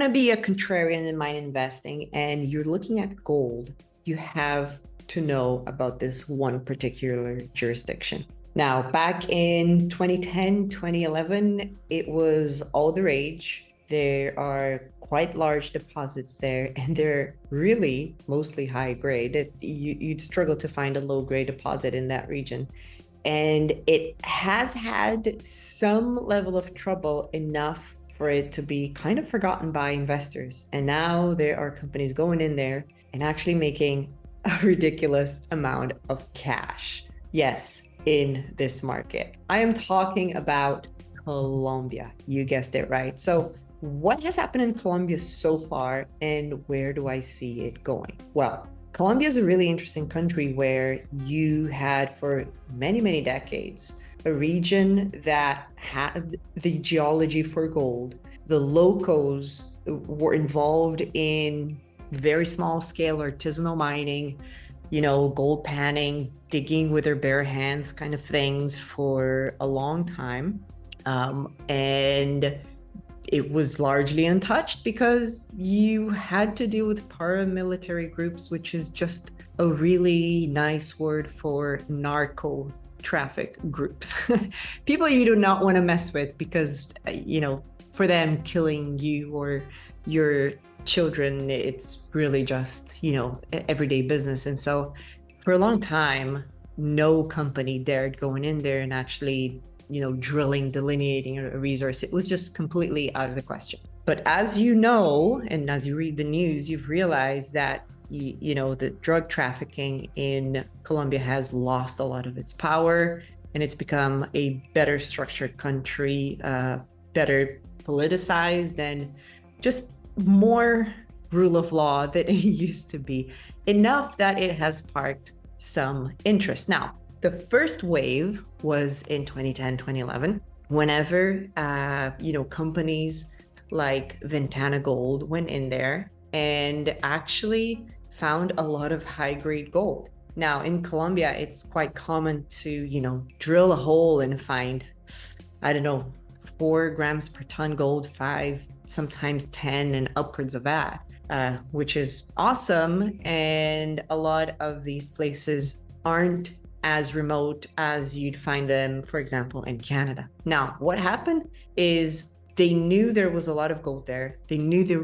to be a contrarian in mine investing and you're looking at gold, you have to know about this one particular jurisdiction. Now, back in 2010, 2011, it was all the rage. There are quite large deposits there, and they're really mostly high grade. You'd struggle to find a low grade deposit in that region. And it has had some level of trouble, enough for it to be kind of forgotten by investors. And now there are companies going in there and actually making a ridiculous amount of cash. Yes, in this market. I am talking about Colombia. You guessed it right. So what has happened in Colombia so far, and where do I see it going? Well, Colombia is a really interesting country where you had for many, many decades a region that had the geology for gold. The locals were involved in very small scale artisanal mining, gold panning, digging with their bare hands kind of things for a long time. And it was largely untouched because you had to deal with paramilitary groups, which is just a really nice word for narco traffic groups. People you do not want to mess with because, for them, killing you or your children, it's really just, everyday business. And so for a long time, no company dared going in there and actually drilling, delineating a resource. It was just completely out of the question. But as you know, and as you read the news, you've realized that, the drug trafficking in Colombia has lost a lot of its power, and it's become a better structured country, better politicized, and just more rule of law than it used to be, enough that it has sparked some interest. Now, the first wave was in 2010, 2011, whenever, companies like Ventana Gold went in there and actually found a lot of high-grade gold. Now, in Colombia, it's quite common to, drill a hole and find, 4 grams per ton gold, 5, sometimes 10, and upwards of that, which is awesome. And a lot of these places aren't as remote as you'd find them, for example, in Canada. Now, what happened is they knew there was a lot of gold there. They knew they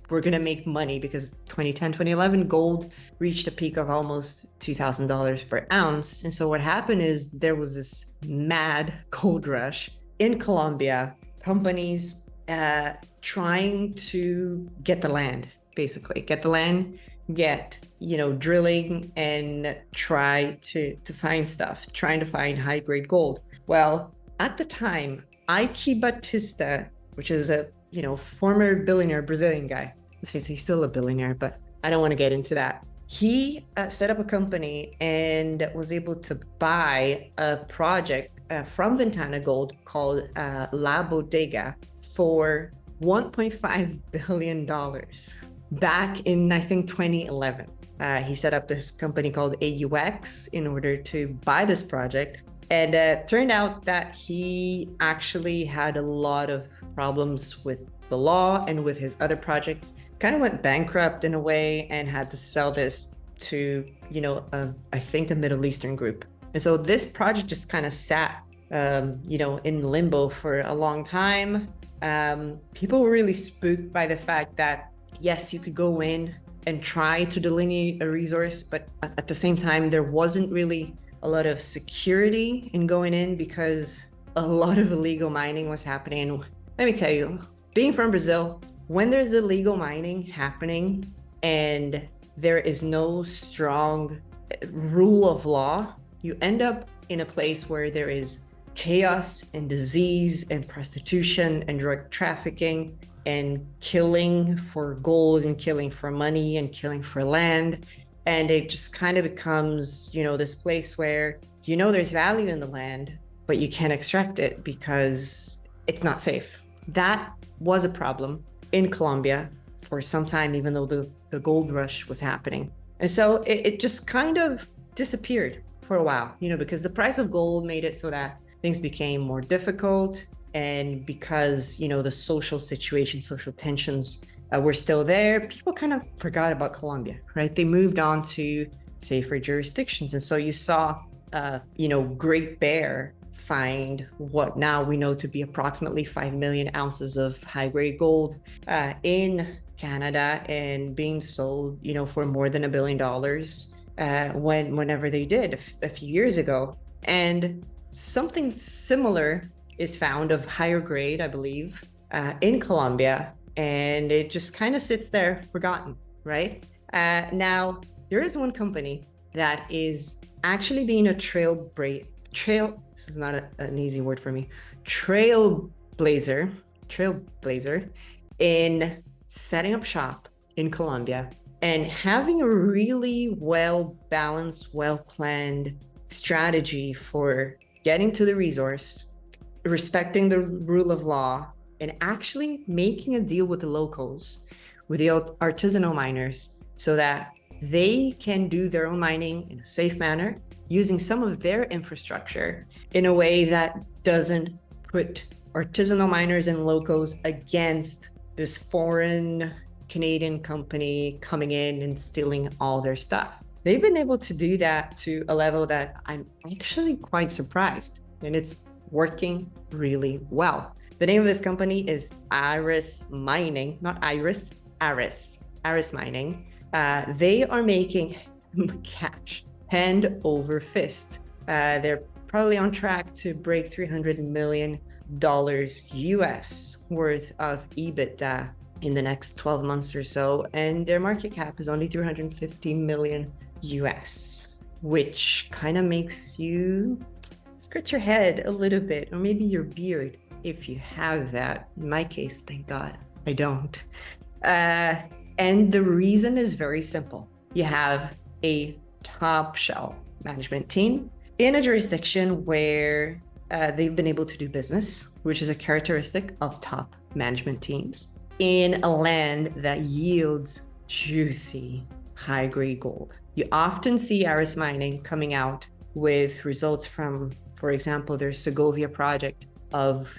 were going to make money because 2010, 2011, gold reached a peak of almost $2,000 per ounce. And so what happened is there was this mad gold rush in Colombia, companies trying to get the land, basically, get drilling and try to find stuff, trying to find high-grade gold. Well, at the time, Ike Batista, which is a former billionaire Brazilian guy, let's face it, he's still a billionaire, but I don't want to get into that. He set up a company and was able to buy a project from Ventana Gold called La Bodega for $1.5 billion back in, I think, 2011. He set up this company called AUX in order to buy this project. And it turned out that he actually had a lot of problems with the law and with his other projects. Kind of went bankrupt in a way and had to sell this to, I think a Middle Eastern group. And so this project just kind of sat, in limbo for a long time. People were really spooked by the fact that, yes, you could go in and try to delineate a resource, but at the same time, there wasn't really a lot of security in going in because a lot of illegal mining was happening. And let me tell you, being from Brazil, when there's illegal mining happening and there is no strong rule of law, you end up in a place where there is chaos and disease and prostitution and drug trafficking and killing for gold and killing for money and killing for land. And it just kind of becomes, this place where, there's value in the land, but you can't extract it because it's not safe. That was a problem in Colombia for some time, even though the gold rush was happening. And so it just kind of disappeared for a while, because the price of gold made it so that things became more difficult. And because, the social situation, social tensions were still there, people kind of forgot about Colombia, right? They moved on to safer jurisdictions. And so you saw, Great Bear find what now we know to be approximately 5 million ounces of high-grade gold in Canada, and being sold, for more than $1 billion whenever they did a few years ago. And something similar is found of higher grade, I believe, in Colombia, and it just kind of sits there forgotten, right? Now, there is one company that is actually being a this is not an easy word for me, trailblazer in setting up shop in Colombia and having a really well-balanced, well-planned strategy for getting to the resource, respecting the rule of law, and actually making a deal with the locals, with the artisanal miners, so that they can do their own mining in a safe manner, using some of their infrastructure in a way that doesn't put artisanal miners and locals against this foreign Canadian company coming in and stealing all their stuff. They've been able to do that to a level that I'm actually quite surprised, and it's working really well. The name of this company is Aris Mining, not Iris, Aris Mining. They are making cash hand over fist. They're probably on track to break $300 million US worth of EBITDA in the next 12 months or so, and their market cap is only 350 million US, which kind of makes you scratch your head a little bit, or maybe your beard if you have that. In my case, thank God, I don't. And the reason is very simple. You have a top shelf management team in a jurisdiction where they've been able to do business, which is a characteristic of top management teams, in a land that yields juicy, high-grade gold. You often see Aris Mining coming out with results from, for example, their Segovia project of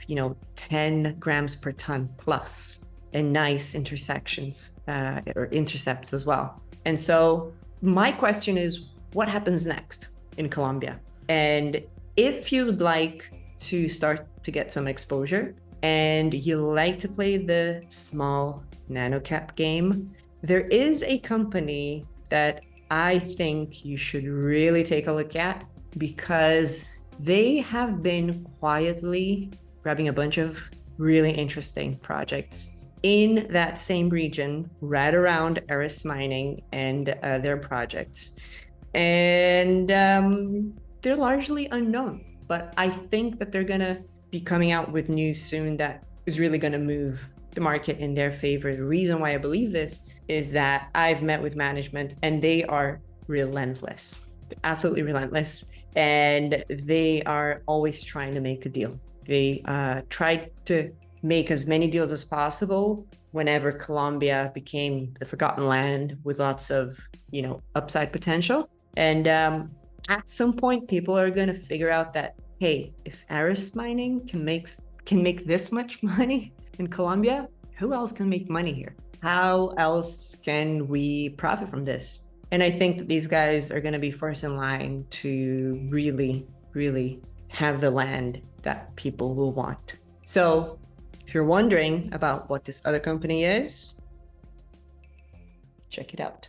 10 grams per ton plus, and nice intersections or intercepts as well. And so my question is, what happens next in Colombia? And if you'd like to start to get some exposure and you like to play the small nano cap game, there is a company that I think you should really take a look at, because they have been quietly grabbing a bunch of really interesting projects in that same region, right around Aris Mining and their projects. And they're largely unknown, but I think that they're gonna be coming out with news soon that is really gonna move the market in their favor. The reason why I believe this is that I've met with management and they are relentless. They're absolutely relentless. And they are always trying to make a deal. They tried to make as many deals as possible whenever Colombia became the forgotten land with lots of, upside potential. And at some point, people are going to figure out that, hey, if Aris Mining can make this much money in Colombia, who else can make money here? How else can we profit from this? And I think that these guys are going to be first in line to really, really have the land that people will want. So if you're wondering about what this other company is, check it out.